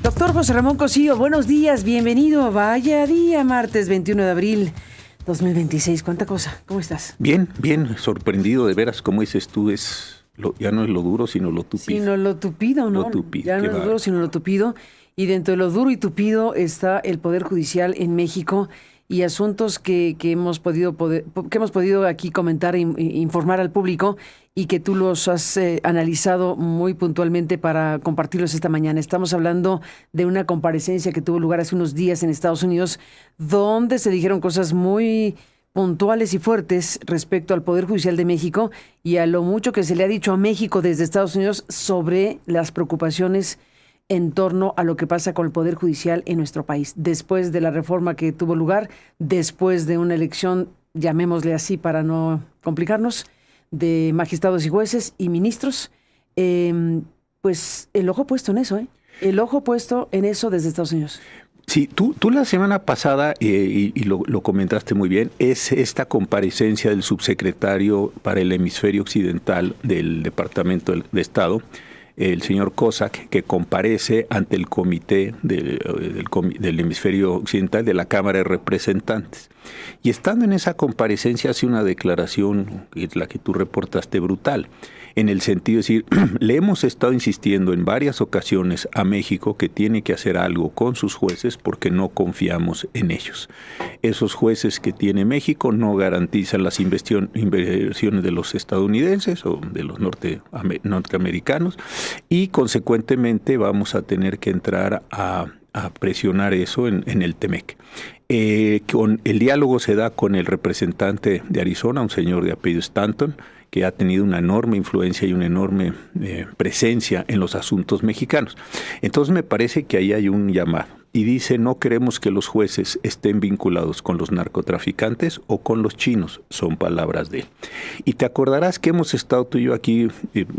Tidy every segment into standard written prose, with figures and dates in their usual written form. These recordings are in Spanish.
Doctor José Ramón Cosío, buenos días, bienvenido. Vaya día, martes 21 de abril 2026. ¿Cuánta cosa? ¿Cómo estás? Bien, sorprendido de veras, como dices tú, ya no es lo duro, sino lo tupido. Sino lo tupido, ¿no? Lo tupido, ya no es duro, sino lo tupido. Y dentro de lo duro y tupido está el Poder Judicial en México y asuntos que hemos podido aquí comentar e informar al público y que tú los has analizado muy puntualmente para compartirlos esta mañana. Estamos hablando de una comparecencia que tuvo lugar hace unos días en Estados Unidos, donde se dijeron cosas muy puntuales y fuertes respecto al Poder Judicial de México y a lo mucho que se le ha dicho a México desde Estados Unidos sobre las preocupaciones en torno a lo que pasa con el Poder Judicial en nuestro país. Después de la reforma que tuvo lugar, después de una elección, llamémosle así para no complicarnos, de magistrados y jueces y ministros, pues el ojo puesto en eso, el ojo puesto en eso desde Estados Unidos. Sí, tú la semana pasada, y lo comentaste muy bien, es esta comparecencia del subsecretario para el hemisferio occidental del Departamento de Estado, el señor Cossack, que comparece ante el comité del hemisferio occidental de la Cámara de Representantes. Y estando en esa comparecencia hace una declaración, que es la que tú reportaste, brutal, en el sentido de decir, le hemos estado insistiendo en varias ocasiones a México que tiene que hacer algo con sus jueces porque no confiamos en ellos. Esos jueces que tiene México no garantizan las inversiones de los estadounidenses o de los norteamericanos y consecuentemente vamos a tener que entrar a presionar eso en el TEMEC. El diálogo se da con el representante de Arizona, un señor de apellido Stanton, que ha tenido una enorme influencia y una enorme presencia en los asuntos mexicanos. Entonces me parece que ahí hay un llamado. Y dice, no queremos que los jueces estén vinculados con los narcotraficantes o con los chinos, son palabras de él. Y te acordarás que hemos estado tú y yo aquí,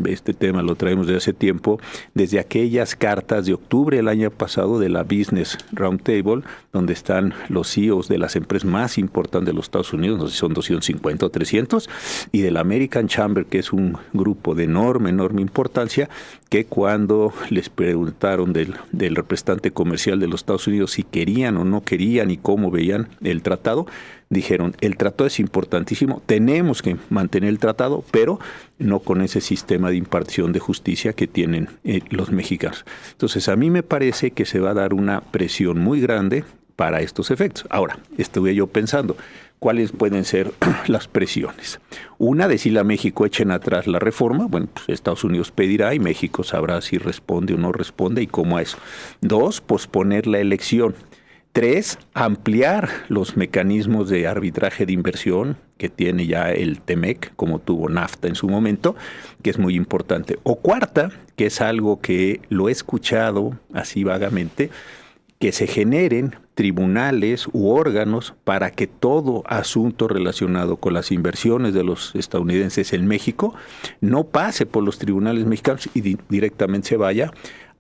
este tema lo traemos desde hace tiempo, desde aquellas cartas de octubre del año pasado de la Business Roundtable, donde están los CEOs de las empresas más importantes de los Estados Unidos, no sé si son 250 o 300, y de la American Chamber, que es un grupo de enorme importancia, que cuando les preguntaron del representante comercial de los Estados Unidos si querían o no querían y cómo veían el tratado, dijeron, el tratado es importantísimo, tenemos que mantener el tratado, pero no con ese sistema de impartición de justicia que tienen los mexicanos. Entonces, a mí me parece que se va a dar una presión muy grande para estos efectos. Ahora, estuve yo pensando, ¿cuáles pueden ser las presiones? Una, decirle a México, echen atrás la reforma. Bueno, pues Estados Unidos pedirá y México sabrá si responde o no responde y cómo a eso. 2, posponer la elección. 3, ampliar los mecanismos de arbitraje de inversión que tiene ya el TEMEC, como tuvo NAFTA en su momento, que es muy importante. O 4, que es algo que lo he escuchado así vagamente, que se generen tribunales u órganos para que todo asunto relacionado con las inversiones de los estadounidenses en México no pase por los tribunales mexicanos y directamente se vaya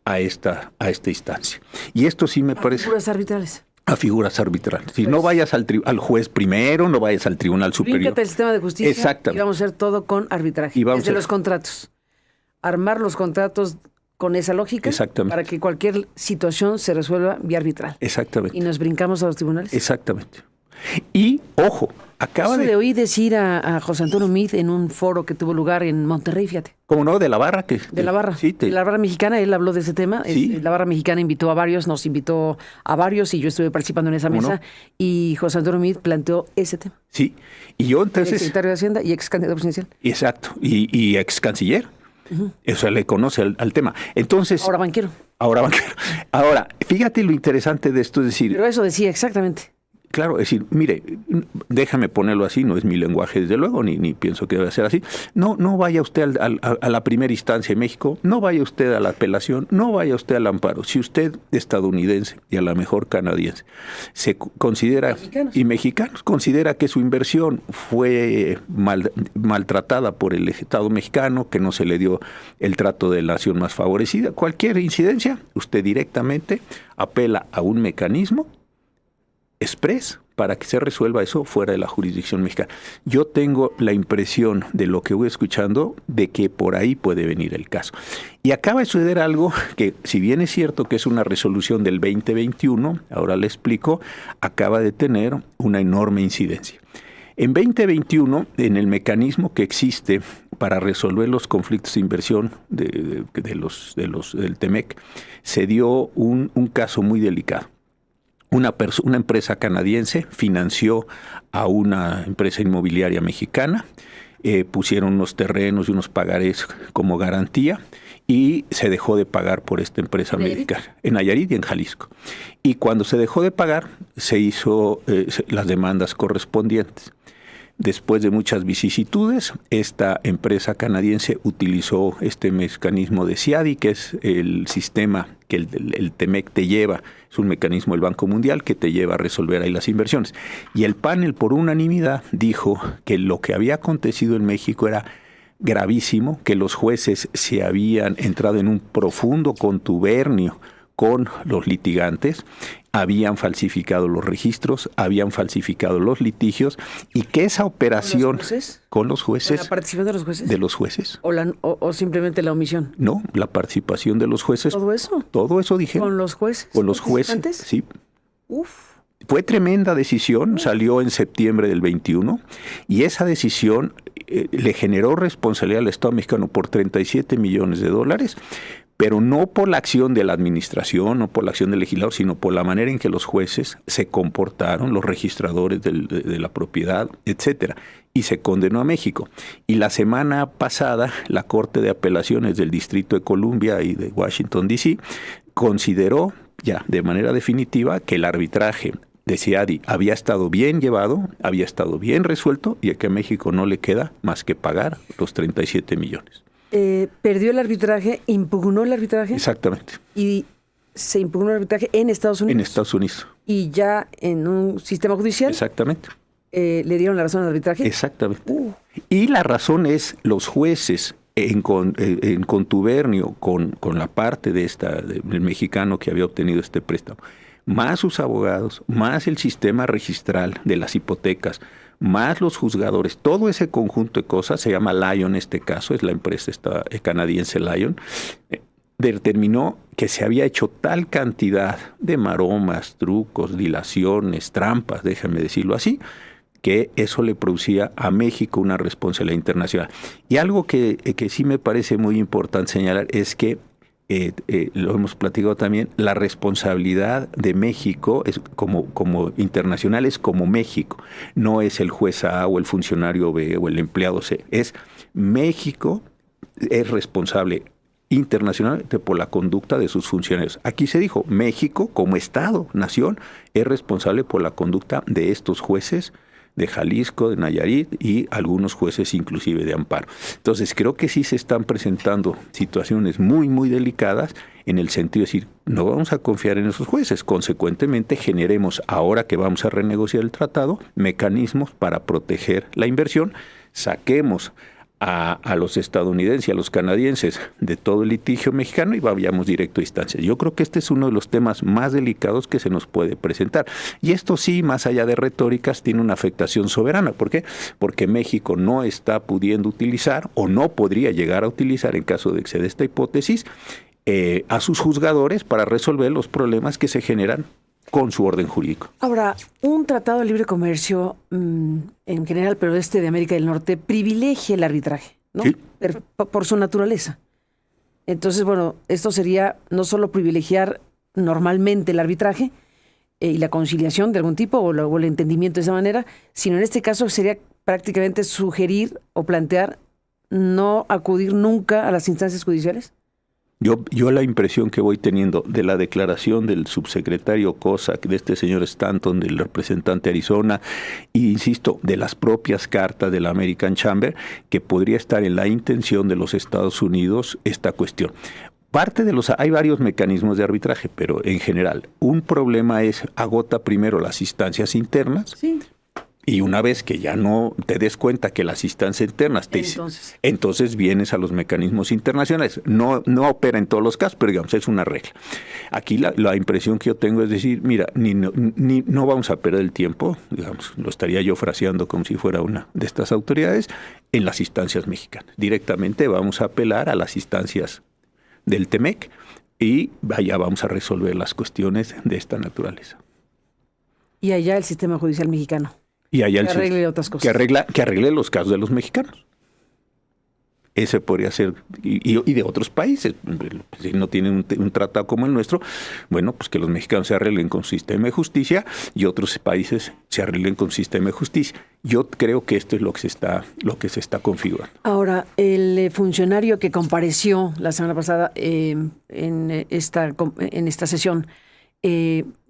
a esta instancia. Y esto sí me parece... Figuras arbitrales. A figuras arbitrales. Si no vayas al juez primero, no vayas al tribunal superior. Bríncate el sistema de justicia. Exactamente. Y vamos a hacer todo con arbitraje. Desde los contratos. Armar los contratos con esa lógica para que cualquier situación se resuelva vía arbitral. Exactamente. Y nos brincamos a los tribunales. Exactamente. Y, ojo, le oí decir a José Antonio Meade en un foro que tuvo lugar en Monterrey, fíjate. ¿Cómo no? De la barra. De la barra. Sí, de la barra mexicana, él habló de ese tema. Sí. La barra mexicana nos invitó a varios y yo estuve participando en esa mesa. No? Y José Antonio Meade planteó ese tema. Sí. Y yo entonces... El secretario de Hacienda y ex candidato presidencial. Exacto. Y ex canciller. Uh-huh. Eso le conoce al tema. Entonces... Ahora banquero. Ahora, fíjate lo interesante de esto, es decir... Pero eso decía exactamente. Claro, es decir, mire, déjame ponerlo así, no es mi lenguaje desde luego, ni pienso que debe ser así. No vaya usted a la primera instancia en México, no vaya usted a la apelación, no vaya usted al amparo. Si usted estadounidense y a lo mejor canadiense se considera, y mexicanos, considera que su inversión fue maltratada por el Estado mexicano, que no se le dio el trato de la nación más favorecida, cualquier incidencia, usted directamente apela a un mecanismo express para que se resuelva eso fuera de la jurisdicción mexicana. Yo tengo la impresión de lo que voy escuchando de que por ahí puede venir el caso. Y acaba de suceder algo que, si bien es cierto que es una resolución del 2021, ahora le explico, acaba de tener una enorme incidencia. En 2021, en el mecanismo que existe para resolver los conflictos de inversión del TEMEC, se dio un caso muy delicado. Una empresa canadiense financió a una empresa inmobiliaria mexicana, pusieron unos terrenos y unos pagarés como garantía y se dejó de pagar por esta empresa mexicana en Nayarit y en Jalisco. Y cuando se dejó de pagar, se hizo las demandas correspondientes. Después de muchas vicisitudes, esta empresa canadiense utilizó este mecanismo de CIADI, que es el sistema que el TEMEC te lleva, es un mecanismo del Banco Mundial que te lleva a resolver ahí las inversiones. Y el panel, por unanimidad, dijo que lo que había acontecido en México era gravísimo, que los jueces se habían entrado en un profundo contubernio con los litigantes, habían falsificado los registros, habían falsificado los litigios y que esa operación con los jueces, ¿la participación de los jueces? De los jueces. ¿O simplemente la omisión? No, la participación de los jueces. ¿Todo eso? Todo eso dijeron. ¿Con los jueces? Con los jueces, sí. Uf. Fue tremenda decisión, salió en septiembre del 21 y esa decisión le generó responsabilidad al Estado mexicano por $37 millones, pero no por la acción de la administración, no por la acción del legislador, sino por la manera en que los jueces se comportaron, los registradores de la propiedad, etcétera, y se condenó a México. Y la semana pasada, la Corte de Apelaciones del Distrito de Columbia y de Washington, D.C., consideró ya de manera definitiva que el arbitraje de CIADI había estado bien llevado, había estado bien resuelto, y que a México no le queda más que pagar los 37 millones. ¿Perdió el arbitraje? ¿Impugnó el arbitraje? Exactamente. ¿Y se impugnó el arbitraje en Estados Unidos? En Estados Unidos. ¿Y ya en un sistema judicial? Exactamente. ¿Le dieron la razón al arbitraje? Exactamente. Y la razón es los jueces en contubernio con la parte del mexicano que había obtenido este préstamo, más sus abogados, más el sistema registral de las hipotecas, más los juzgadores, todo ese conjunto de cosas, se llama Lion en este caso, es la empresa canadiense Lion, determinó que se había hecho tal cantidad de maromas, trucos, dilaciones, trampas, déjame decirlo así, que eso le producía a México una responsabilidad internacional. Y algo que sí me parece muy importante señalar es que lo hemos platicado también, la responsabilidad de México es como internacional es como México, no es el juez A o el funcionario B o el empleado C, es México es responsable internacionalmente por la conducta de sus funcionarios. Aquí se dijo, México como Estado, nación, es responsable por la conducta de estos jueces de Jalisco, de Nayarit y algunos jueces inclusive de amparo. Entonces creo que sí se están presentando situaciones muy, muy delicadas en el sentido de decir, no vamos a confiar en esos jueces, consecuentemente generemos, ahora que vamos a renegociar el tratado, mecanismos para proteger la inversión, saquemos a los estadounidenses y a los canadienses de todo el litigio mexicano y vayamos directo a instancias. Yo creo que este es uno de los temas más delicados que se nos puede presentar. Y esto sí, más allá de retóricas, tiene una afectación soberana. ¿Por qué? Porque México no está pudiendo utilizar o no podría llegar a utilizar, en caso de que se dé esta hipótesis, a sus juzgadores para resolver los problemas que se generan con su orden jurídico. Ahora, un tratado de libre comercio en general, pero de América del Norte, privilegia el arbitraje, ¿no? Sí. Por su naturaleza. Entonces, bueno, esto sería no solo privilegiar normalmente el arbitraje y la conciliación de algún tipo o el entendimiento de esa manera, sino en este caso sería prácticamente sugerir o plantear no acudir nunca a las instancias judiciales. Yo la impresión que voy teniendo de la declaración del subsecretario Cossack, de este señor Stanton, del representante Arizona, e insisto, de las propias cartas de la American Chamber, que podría estar en la intención de los Estados Unidos esta cuestión. Hay varios mecanismos de arbitraje, pero en general, un problema es agota primero las instancias internas. Sí. Y una vez que ya no te des cuenta que las instancias internas entonces vienes a los mecanismos internacionales. No opera en todos los casos, pero digamos, es una regla. Aquí la impresión que yo tengo es decir, mira, no vamos a perder el tiempo, digamos, lo estaría yo fraseando como si fuera una de estas autoridades, en las instancias mexicanas. Directamente vamos a apelar a las instancias del TEMEC y allá vamos a resolver las cuestiones de esta naturaleza. Y allá el sistema judicial mexicano. Y allá que arregle otras cosas. Que arregle los casos de los mexicanos. Ese podría ser, y de otros países. Si no tienen un tratado como el nuestro, bueno, pues que los mexicanos se arreglen con su sistema de justicia y otros países se arreglen con su sistema de justicia. Yo creo que esto es lo que se está configurando. Ahora, el funcionario que compareció la semana pasada en esta sesión,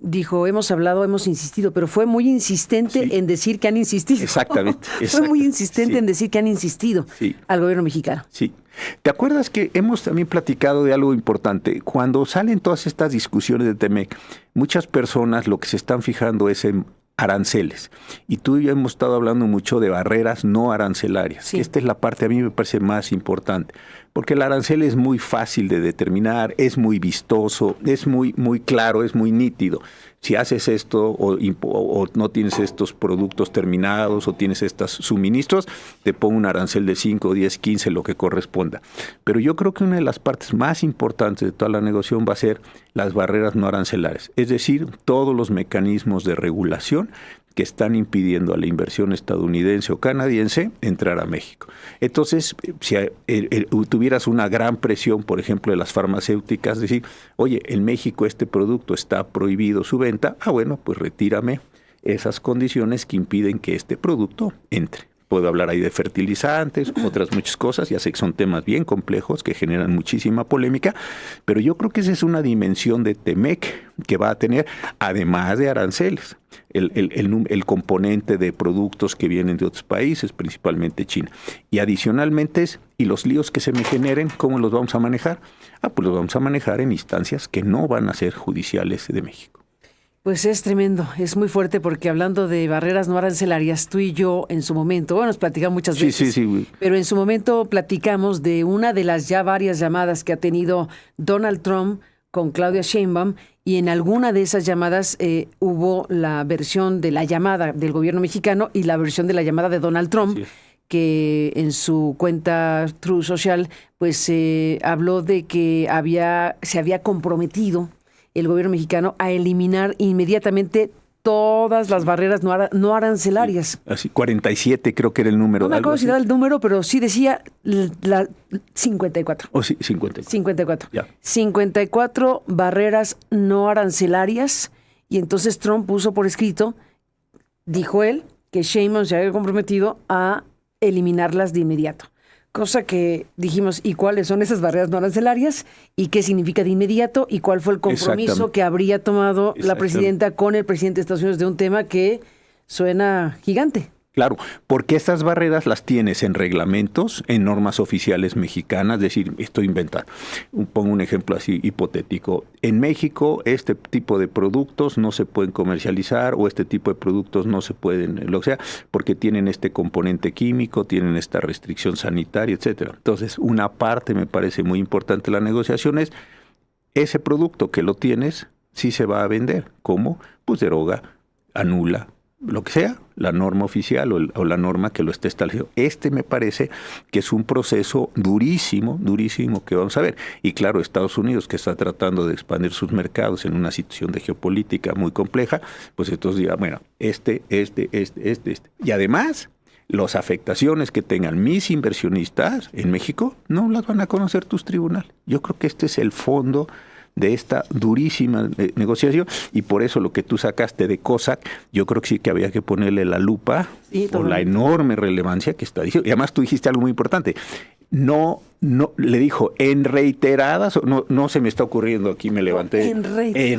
dijo, hemos hablado, hemos insistido, pero fue muy insistente en decir que han insistido. Exactamente. Fue muy insistente en decir que han insistido al gobierno mexicano. Sí. ¿Te acuerdas que hemos también platicado de algo importante? Cuando salen todas estas discusiones de TEMEC, muchas personas lo que se están fijando es en aranceles. Y tú y yo hemos estado hablando mucho de barreras no arancelarias. Sí. Esta es la parte a mí me parece más importante, porque el arancel es muy fácil de determinar, es muy vistoso, es muy claro, es muy nítido. Si haces esto o no tienes estos productos terminados o tienes estos suministros, te pongo un arancel de 5, 10, 15, lo que corresponda. Pero yo creo que una de las partes más importantes de toda la negociación va a ser las barreras no arancelarias, es decir, todos los mecanismos de regulación que están impidiendo a la inversión estadounidense o canadiense entrar a México. Entonces, si tuvieras una gran presión, por ejemplo, de las farmacéuticas, decir, oye, en México este producto está prohibido su venta, bueno, pues retírame esas condiciones que impiden que este producto entre. Puedo hablar ahí de fertilizantes, otras muchas cosas, ya sé que son temas bien complejos que generan muchísima polémica, pero yo creo que esa es una dimensión de TEMEC que va a tener, además de aranceles, el componente de productos que vienen de otros países, principalmente China. Y adicionalmente y los líos que se me generen, ¿cómo los vamos a manejar? Pues los vamos a manejar en instancias que no van a ser judiciales de México. Pues es tremendo, es muy fuerte porque hablando de barreras no arancelarias, tú y yo en su momento, bueno, nos platicamos muchas veces, pero en su momento platicamos de una de las ya varias llamadas que ha tenido Donald Trump con Claudia Sheinbaum y en alguna de esas llamadas hubo la versión de la llamada del gobierno mexicano y la versión de la llamada de Donald Trump. Sí. Que en su cuenta Truth Social pues habló de que se había comprometido el gobierno mexicano a eliminar inmediatamente todas las barreras no arancelarias. Así, 47 creo que era el número. No me acuerdo si era el número, pero sí decía 54. Sí, 54. 54. Ya. 54 barreras no arancelarias y entonces Trump puso por escrito, dijo él, que Sheinbaum se había comprometido a eliminarlas de inmediato. Cosa que dijimos, ¿y cuáles son esas barreras no arancelarias? ¿Y qué significa de inmediato? ¿Y cuál fue el compromiso que habría tomado la presidenta con el presidente de Estados Unidos de un tema que suena gigante? Claro, porque estas barreras las tienes en reglamentos, en normas oficiales mexicanas, es decir, estoy inventando. Pongo un ejemplo así hipotético. En México este tipo de productos no se pueden comercializar o este tipo de productos no se pueden, lo que sea, porque tienen este componente químico, tienen esta restricción sanitaria, etcétera. Entonces, una parte me parece muy importante de la negociación es ese producto que lo tienes, sí se va a vender. ¿Cómo? Pues deroga, anula, lo que sea, la norma oficial o la norma que lo esté estableciendo. Me parece que es un proceso durísimo que vamos a ver. Y claro, Estados Unidos, que está tratando de expandir sus mercados en una situación de geopolítica muy compleja, pues entonces dirá, bueno, este. Y además, las afectaciones que tengan mis inversionistas en México no las van a conocer tus tribunales. Yo creo que este es el fondo de esta durísima negociación y por eso lo que tú sacaste de COSAC, yo creo que sí que había que ponerle la lupa por la enorme relevancia que está diciendo. Y además tú dijiste algo muy importante. No, le dijo en reiteradas, no se me está ocurriendo aquí, me levanté. En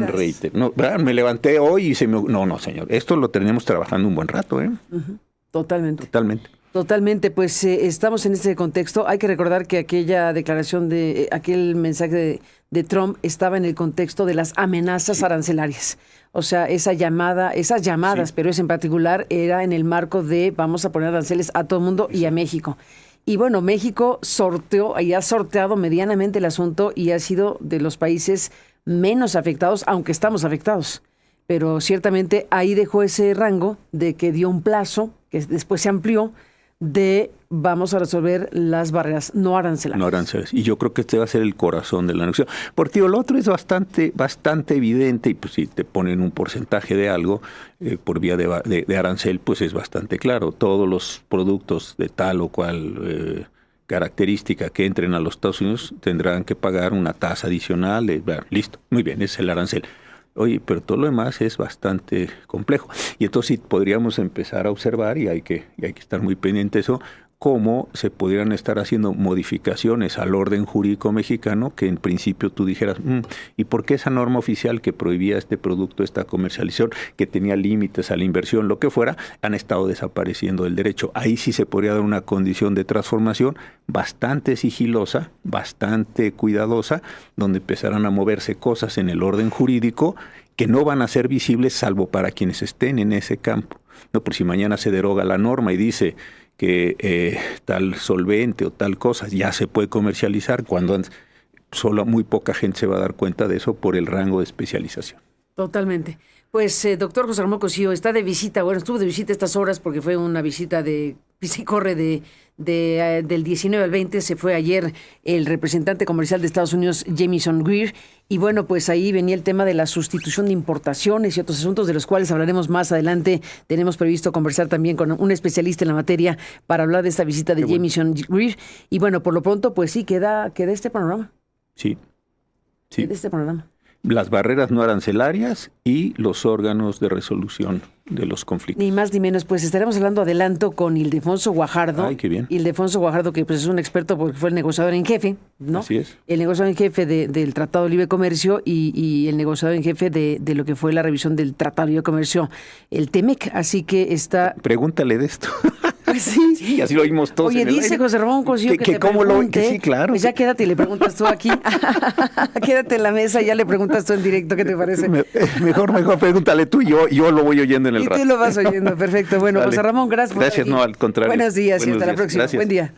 reiteradas. No, me levanté hoy y no, señor, esto lo tenemos trabajando un buen rato, ¿eh? Uh-huh. Totalmente. Totalmente, pues estamos en ese contexto. Hay que recordar que aquella declaración aquel mensaje de Trump estaba en el contexto de las amenazas arancelarias. O sea, esas llamadas, pero ese en particular era en el marco de vamos a poner aranceles a todo el mundo y a México. Y bueno, México ha sorteado medianamente el asunto y ha sido de los países menos afectados, aunque estamos afectados. Pero ciertamente ahí dejó ese rango de que dio un plazo, que después se amplió, de vamos a resolver las barreras no arancelarias. No arancelarias. Y yo creo que este va a ser el corazón de la negociación. Porque lo otro es bastante evidente, y pues si te ponen un porcentaje de algo por vía de arancel, pues es bastante claro. Todos los productos de tal o cual característica que entren a los Estados Unidos tendrán que pagar una tasa adicional. Listo, muy bien, ese es el arancel. Oye, pero todo lo demás es bastante complejo. Y entonces sí podríamos empezar a observar, y hay que estar muy pendiente de eso, cómo se pudieran estar haciendo modificaciones al orden jurídico mexicano que en principio tú dijeras, ¿y por qué esa norma oficial que prohibía este producto, esta comercialización, que tenía límites a la inversión, lo que fuera, han estado desapareciendo del derecho? Ahí sí se podría dar una condición de transformación bastante sigilosa, bastante cuidadosa, donde empezarán a moverse cosas en el orden jurídico que no van a ser visibles salvo para quienes estén en ese campo. No, por si mañana se deroga la norma y dice que tal solvente o tal cosa ya se puede comercializar, cuando solo muy poca gente se va a dar cuenta de eso por el rango de especialización. Totalmente. Pues, doctor José Ramón Cosío, está de visita, bueno, estuvo de visita estas horas porque fue una visita de pisa y corre del 19 al 20, se fue ayer el representante comercial de Estados Unidos, Jamieson Greer, y bueno, pues ahí venía el tema de la sustitución de importaciones y otros asuntos de los cuales hablaremos más adelante. Tenemos previsto conversar también con un especialista en la materia para hablar de esta visita de Jamieson Greer, y bueno, por lo pronto, pues sí, queda este panorama. Sí. Queda este panorama. Las barreras no arancelarias y los órganos de resolución de los conflictos. Ni más ni menos, pues estaremos hablando adelanto con Ildefonso Guajardo. Ay, qué bien. Ildefonso Guajardo, que pues es un experto porque fue el negociador en jefe, ¿no? Así es. El negociador en jefe del Tratado de Libre Comercio y el negociador en jefe de lo que fue la revisión del Tratado de Libre Comercio, el TEMEC, así que está... Pregúntale de esto. Pues sí. Sí, así lo oímos todos. Oye, dice José Ramón Cosío que te cómo pregunte. sí, claro. Pues ya quédate y le preguntas tú aquí. Quédate en la mesa y ya le preguntas tú en directo, ¿qué te parece? Mejor pregúntale tú, yo lo voy oyendo en el rato. Y tú lo vas oyendo, perfecto. Bueno, Dale. José Ramón, gracias por Gracias, estar aquí. No, al contrario. Buenos días y Buenos hasta la días. próxima. Gracias. Buen día.